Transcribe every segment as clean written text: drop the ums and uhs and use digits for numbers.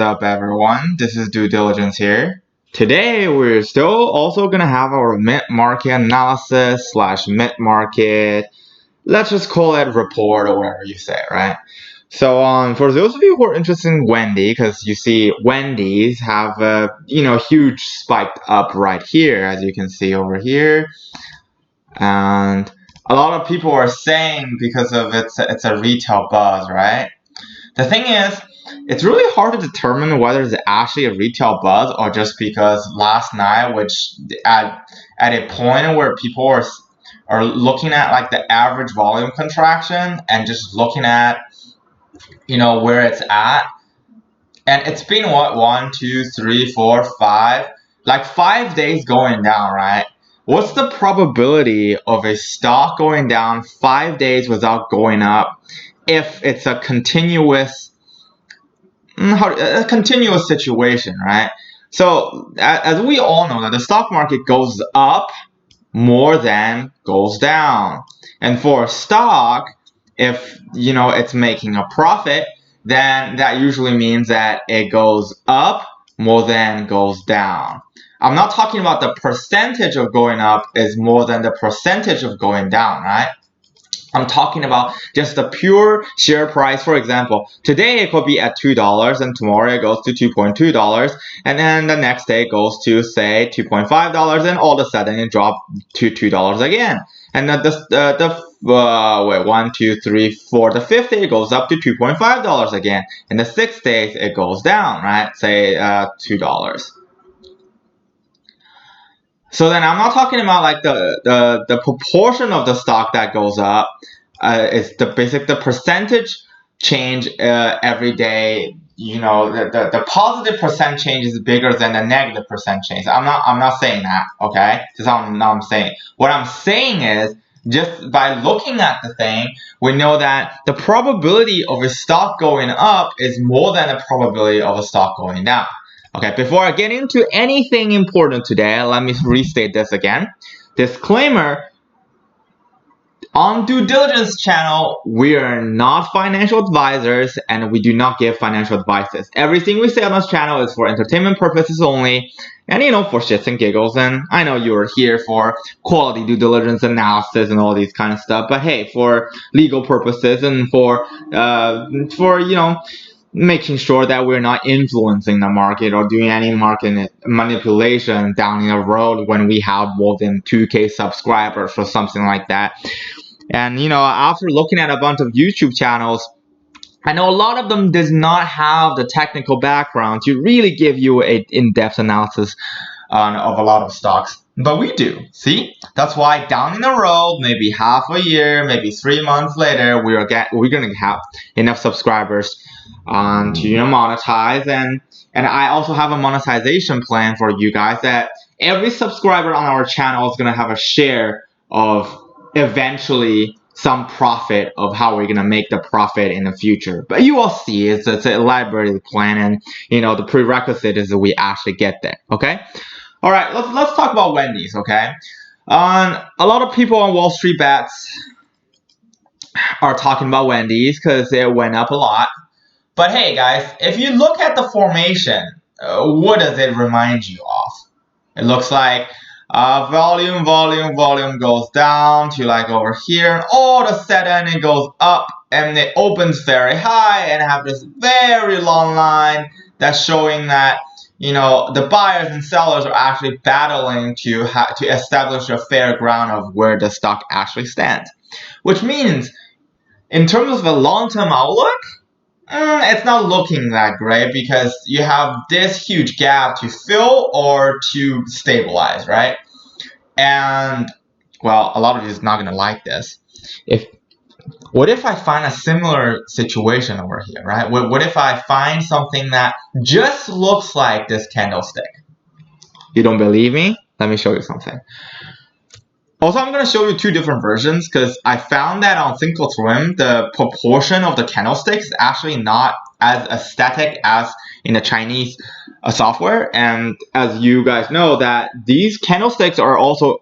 Up everyone, this is Due Diligence here. Today we're still also gonna have our mid-market analysis slash mid-market, let's just call it report or whatever you say, right? So for those of you who are interested in Wendy, because you see Wendy's have a huge spike up right here, as you can see over here, and a lot of people are saying because of it's a retail buzz, right? The thing is, it's really hard to determine whether it's actually a retail buzz or just because last night, which at a point where people are looking at like the average volume contraction and just looking at where it's at, and it's been what 1, 2, 3, 4, 5, like 5 days going down, right? What's the probability of a stock going down 5 days without going up if it's a continuous situation, right? So as we all know, that the stock market goes up more than goes down, and for a stock, if it's making a profit, then that usually means that it goes up more than goes down. I'm not talking about the percentage of going up is more than the percentage of going down, right? I'm talking about just the pure share price. For example, today it could be at $2 and tomorrow it goes to $2.2 and then the next day it goes to say $2.5 and all of a sudden it dropped to $2 again. And then wait, 1, 2, 3, 4, the fifth day it goes up to $2.5 again. And the sixth day it goes down, right? Say $2. So then I'm not talking about like the proportion of the stock that goes up. It's the percentage change every day. The positive percent change is bigger than the negative percent change. I'm not saying that, okay? That's not I'm saying. What I'm saying is, just by looking at the thing, we know that the probability of a stock going up is more than the probability of a stock going down. Okay, before I get into anything important today, let me restate this again. Disclaimer, on Due Diligence channel, we are not financial advisors and we do not give financial advices. Everything we say on this channel is for entertainment purposes only and for shits and giggles. And I know you're here for quality due diligence analysis and all these kind of stuff, but hey, for legal purposes and for making sure that we're not influencing the market or doing any market manipulation down the road when we have more than 2K subscribers or something like that. And after looking at a bunch of YouTube channels, I know a lot of them does not have the technical background to really give you an in-depth analysis of a lot of stocks. But we do. See? That's why down in the road, maybe half a year, maybe 3 months later, we're going to have enough subscribers to monetize. And I also have a monetization plan for you guys that every subscriber on our channel is going to have a share of eventually some profit of how we're going to make the profit in the future. But you will see, it's a elaborated plan, and the prerequisite is that we actually get there. Okay? All right, let's talk about Wendy's, okay? A lot of people on Wall Street Bets are talking about Wendy's because it went up a lot. But hey, guys, if you look at the formation, what does it remind you of? It looks like volume goes down to like over here, and all of a sudden it goes up and it opens very high and have this very long line that's showing that the buyers and sellers are actually battling to establish a fair ground of where the stock actually stands. Which means, in terms of the long-term outlook, it's not looking that great because you have this huge gap to fill or to stabilize, right? And, well, a lot of you is not going to like this. What if I find a similar situation over here, right? What if I find something that just looks like this candlestick? You don't believe me? Let me show you something. Also, I'm going to show you two different versions because I found that on Thinkorswim, the proportion of the candlesticks is actually not as aesthetic as in the Chinese software. And as you guys know, that these candlesticks are also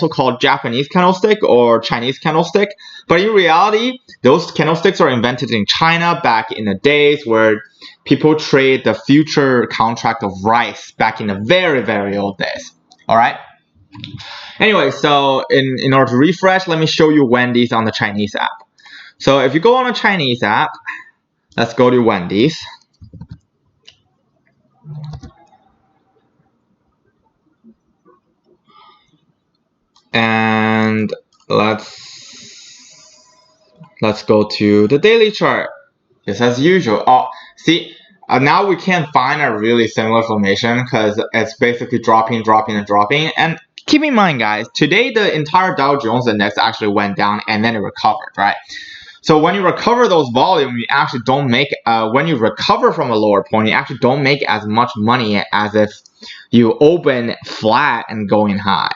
called Japanese candlestick or Chinese candlestick. But in reality, those candlesticks are invented in China back in the days where people trade the future contract of rice back in the very, very old days. All right. Anyway, so in order to refresh, let me show you Wendy's on the Chinese app. So if you go on a Chinese app, let's go to Wendy's. And let's go to the daily chart. Just as usual. Oh, see, now we can't find a really similar formation because it's basically dropping, dropping, and dropping. And keep in mind, guys, today the entire Dow Jones index actually went down and then it recovered, right? So when you recover those volume, you actually don't make, when you recover from a lower point, you actually don't make as much money as if you open flat and going high.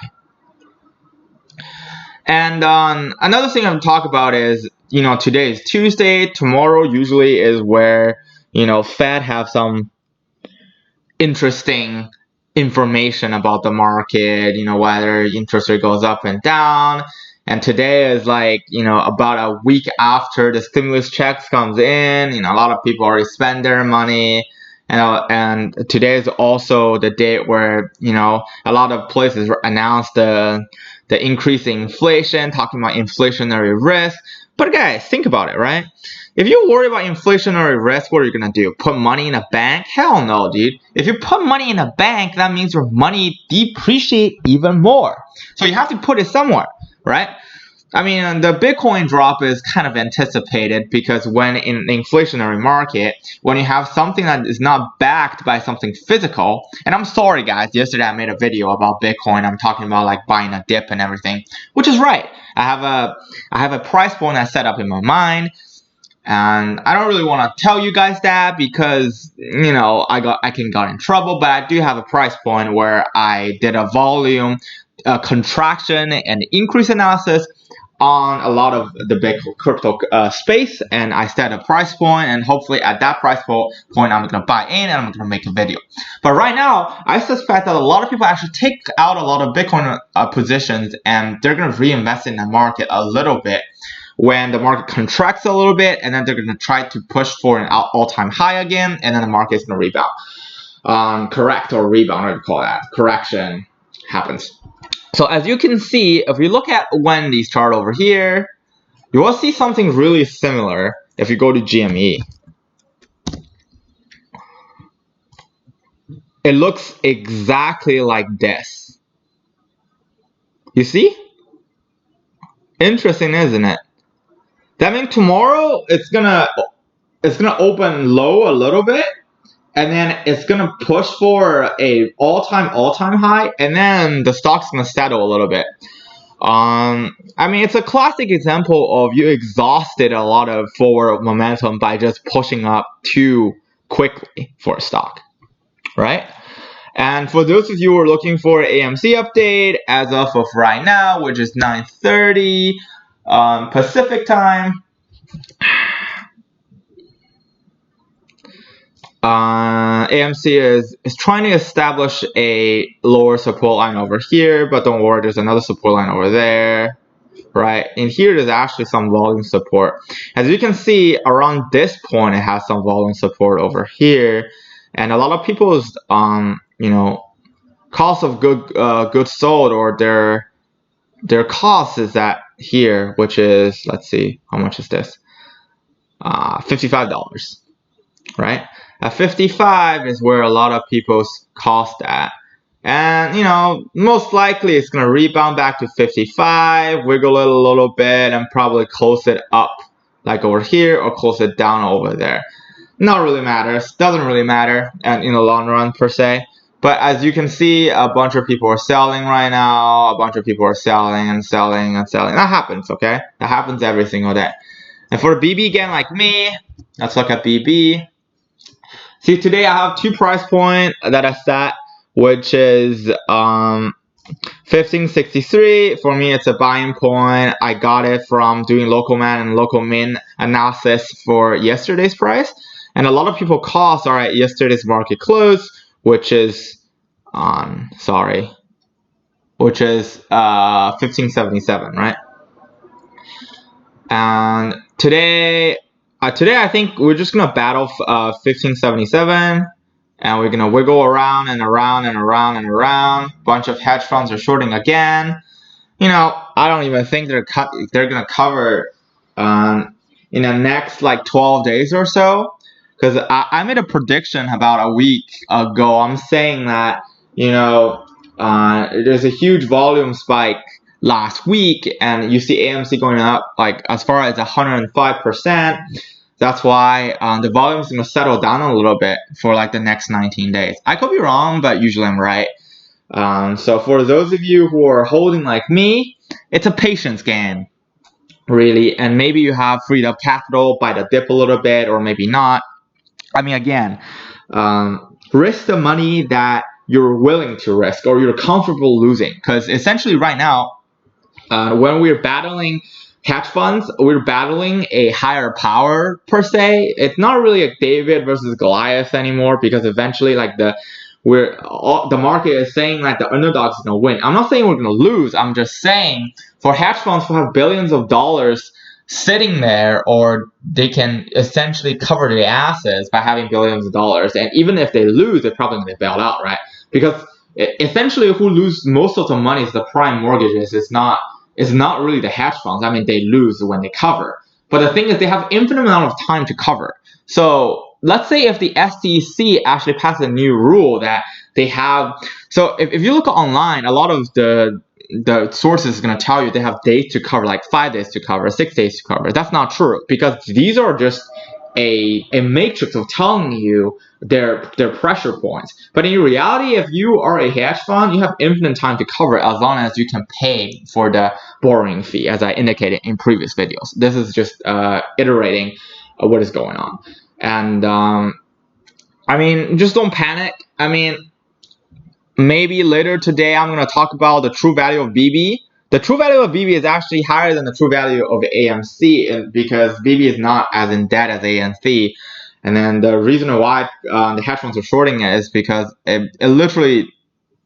And another thing I'm talk about is, today is Tuesday. Tomorrow usually is where, Fed have some interesting information about the market, whether interest rate goes up and down. And today is like, about a week after the stimulus checks comes in, a lot of people already spend their money. And today is also the date where, a lot of places announce the increasing inflation, talking about inflationary risk. But guys, think about it, right? If you worry about inflationary risk, what are you gonna do? Put money in a bank? Hell no, dude. If you put money in a bank, that means your money depreciate even more. So you have to put it somewhere, right? I mean, the Bitcoin drop is kind of anticipated because when in an inflationary market, when you have something that is not backed by something physical, and I'm sorry guys, yesterday I made a video about Bitcoin. I'm talking about like buying a dip and everything, which is right. I have a price point I set up in my mind. And I don't really want to tell you guys that because, I can get in trouble, but I do have a price point where I did a volume contraction and increase analysis on a lot of the big crypto space, and I set a price point, and hopefully at that price point I'm going to buy in and I'm going to make a video. But right now, I suspect that a lot of people actually take out a lot of Bitcoin positions and they're going to reinvest in the market a little bit when the market contracts a little bit, and then they're going to try to push for an all-time high again, and then the market is going to rebound. Correct or rebound, whatever you call that. Correction happens. So as you can see, if you look at Wendy's chart over here, you will see something really similar if you go to GME. It looks exactly like this. You see? Interesting, isn't it? That means tomorrow it's gonna open low a little bit, and then it's gonna push for a all-time high, and then the stock's gonna settle a little bit. I mean, it's a classic example of you exhausted a lot of forward momentum by just pushing up too quickly for a stock, right? And for those of you who are looking for AMC update, as of right now, which is 9:30 Pacific time, AMC is trying to establish a lower support line over here, but don't worry, there's another support line over there, right? And here there's actually some volume support. As you can see, around this point, it has some volume support over here, and a lot of people's cost of goods sold, or their cost is at here, which is, let's see, how much is this? $55, right? At 55 is where a lot of people's cost at. And, most likely it's going to rebound back to 55, wiggle it a little bit, and probably close it up like over here or close it down over there. Not really matters. Doesn't really matter in the long run per se. But as you can see, a bunch of people are selling right now. A bunch of people are selling and selling and selling. That happens, okay? That happens every single day. And for a BB again like me, let's look at BB. See, today I have two price points that I set, which is 1563 for me, it's a buying point. I got it from doing local man and local min analysis for yesterday's price, and a lot of people calls are at yesterday's market close, which is on which is 1577, right? And today I think we're just gonna battle 1577, and we're gonna wiggle around and around and around and around. Bunch of hedge funds are shorting again. I don't even think they're gonna cover in the next like 12 days or so. Because I made a prediction about a week ago. I'm saying that there's a huge volume spike last week, and you see AMC going up like as far as 105%. That's why the volume is going to settle down a little bit for like the next 19 days. I could be wrong, but usually I'm right. So for those of you who are holding like me, it's a patience game, really. And maybe you have freed up capital by the dip a little bit, or maybe not. I mean, again, risk the money that you're willing to risk or you're comfortable losing. Because essentially right now, when we're battling hedge funds, we're battling a higher power per se. It's not really a David versus Goliath anymore, because eventually the market is saying that the underdog's gonna win. I'm not saying we're gonna lose. I'm just saying for hedge funds who have billions of dollars sitting there, or they can essentially cover their asses by having billions of dollars, and even if they lose, they're probably gonna get bailed out, right? Because essentially who lose most of the money is the prime mortgages. It's not really the hedge funds. I mean, they lose when they cover. But the thing is, they have infinite amount of time to cover. So let's say if the SEC actually passes a new rule that they have. So if you look online, a lot of the sources is going to tell you they have days to cover, like 5 days to cover, 6 days to cover. That's not true, because these are just a matrix of telling you their pressure points. But in reality, if you are a hedge fund, you have infinite time to cover as long as you can pay for the borrowing fee, as I indicated in previous videos. This is just iterating what is going on. And I mean, just don't panic. I mean, maybe later today I'm going to talk about the true value of BB. The true value of BB is actually higher than the true value of AMC, because BB is not as in debt as AMC. And then the reason why the hedge funds are shorting it is because it literally,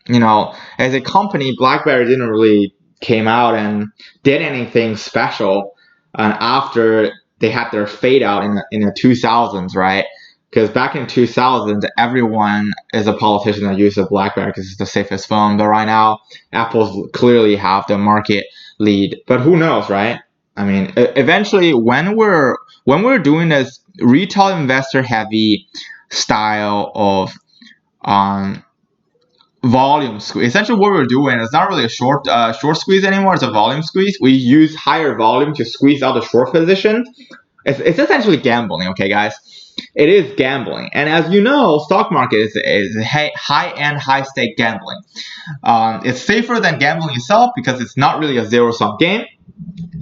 as a company, BlackBerry didn't really came out and did anything special after they had their fade out in the 2000s, right? Because back in 2000, everyone is a politician that uses a BlackBerry because it's the safest phone. But right now, Apple's clearly have the market lead. But who knows, right? I mean, eventually, when we're doing this retail investor heavy style of volume squeeze, essentially what we're doing is not really a short squeeze anymore. It's a volume squeeze. We use higher volume to squeeze out the short position. It's essentially gambling, okay, guys? It is gambling, and as you know, stock market is high-end, high-stake gambling. It's safer than gambling itself because it's not really a zero-sum game.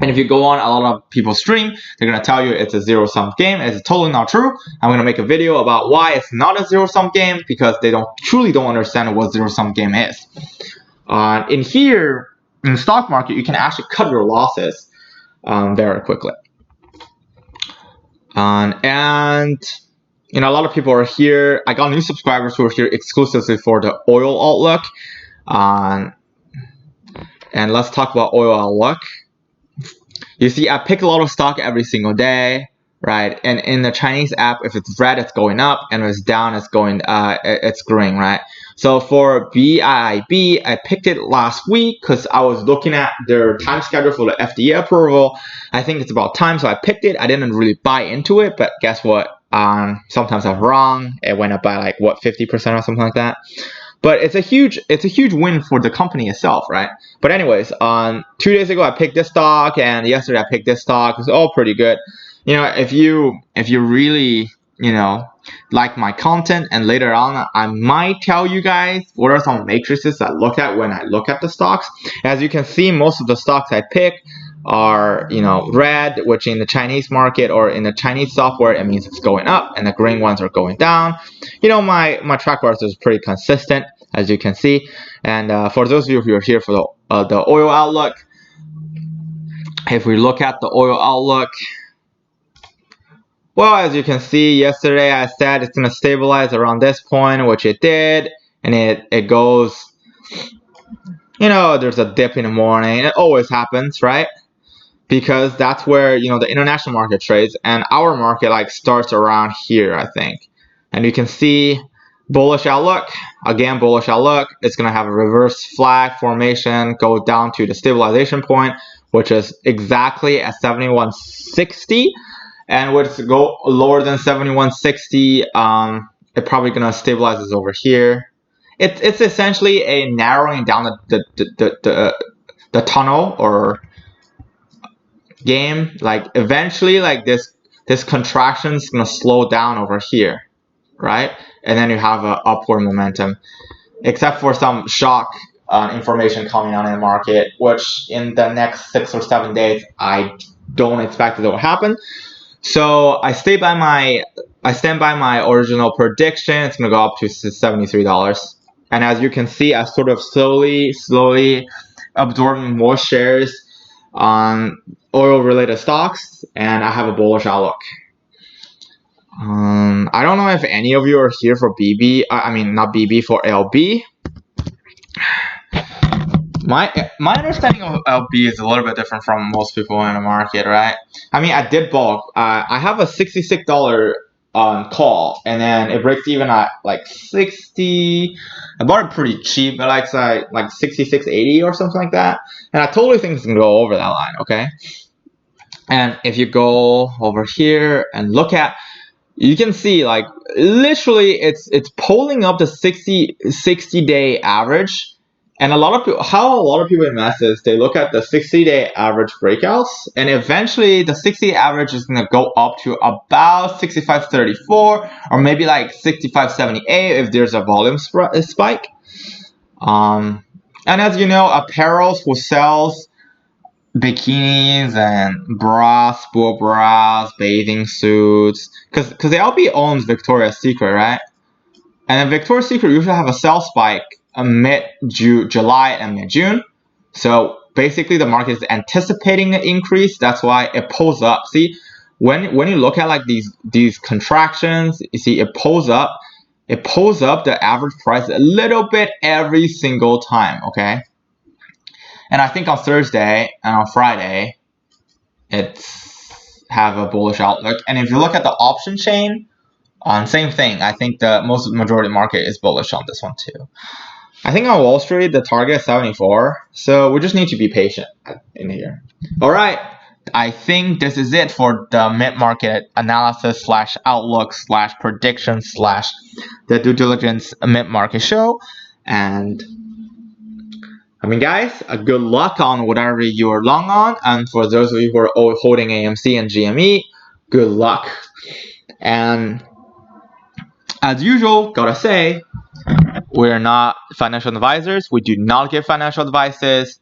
And if you go on a lot of people's stream, they're gonna tell you it's a zero-sum game. It's totally not true. I'm gonna make a video about why it's not a zero-sum game, because they truly don't understand what zero-sum game is. In here, in the stock market, you can actually cut your losses very quickly. And a lot of people are here. I got new subscribers who are here exclusively for the oil outlook. And let's talk about oil outlook. You see, I pick a lot of stock every single day, right? And in the Chinese app, if it's red, it's going up, and if it's down, it's green, right? So for BIIB, I picked it last week because I was looking at their time schedule for the FDA approval. I think it's about time, so I picked it. I didn't really buy into it, but guess what? Sometimes I'm wrong. It went up by like 50% or something like that. But it's a huge win for the company itself, right? But anyways, 2 days ago I picked this stock, and yesterday I picked this stock. It's all pretty good. If you really like my content, and later on I might tell you guys what are some matrices I look at when I look at the stocks. As you can see, most of the stocks I pick are red, which in the Chinese market or in the Chinese software, it means it's going up, and the green ones are going down. My track record is pretty consistent. as you can see. And for those of you who are here for the oil outlook, if we look at the oil outlook, well, as you can see, yesterday I said it's going to stabilize around this point, which it did, and it goes, there's a dip in the morning. It always happens, right? Because that's where, the international market trades, and our market like starts around here, I think. And you can see bullish outlook, again, bullish outlook. It's going to have a reverse flag formation, go down to the stabilization point, which is exactly at 7160. And would go lower than 7160, it probably gonna stabilize over here. It's essentially a narrowing down the tunnel or game. Like eventually, like this contraction is gonna slow down over here, right? And then you have a upward momentum, except for some shock information coming out in the market, which in the next 6 or 7 days I don't expect it will happen. So I stand by my original prediction. It's gonna go up to $73. And as you can see, I sort of slowly absorbing more shares on oil-related stocks, and I have a bullish outlook. I don't know if any of you are here for BB. I mean, not BB, for LB. My understanding of LB is a little bit different from most people in the market, right? I mean, I did bulk. I have a $66 call, and then it breaks even at like 60. I bought it pretty cheap, but like 66.80 or something like that. And I totally think it's gonna go over that line, okay? And if you go over here and look at, you can see like literally it's pulling up the 60-day average. And a lot of people invest is they look at the 60-day average breakouts, and eventually the 60 average is going to go up to about 65.34 or maybe like 65.78 if there's a volume spike. And as you know, apparels who sells bikinis and bras, sport bras, bathing suits, because the LP owns Victoria's Secret, right? And then Victoria's Secret usually have a sell spike mid-July and mid-June. So basically the market is anticipating an increase. That's why it pulls up. See, when you look at like these contractions, you see it pulls up the average price a little bit every single time, okay? And I think on Thursday and on Friday, it's have a bullish outlook. And if you look at the option chain, same thing. I think the majority market is bullish on this one too. I think on Wall Street, the target is 74. So we just need to be patient in here. All right. I think this is it for the mid-market analysis / outlook / prediction / the due diligence mid-market show. And I mean, guys, good luck on whatever you're long on. And for those of you who are holding AMC and GME, good luck. And as usual, gotta say, we're not financial advisors. We do not give financial advices.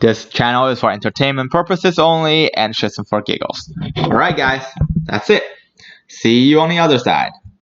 This channel is for entertainment purposes only and just for giggles. Alright, guys, that's it. See you on the other side.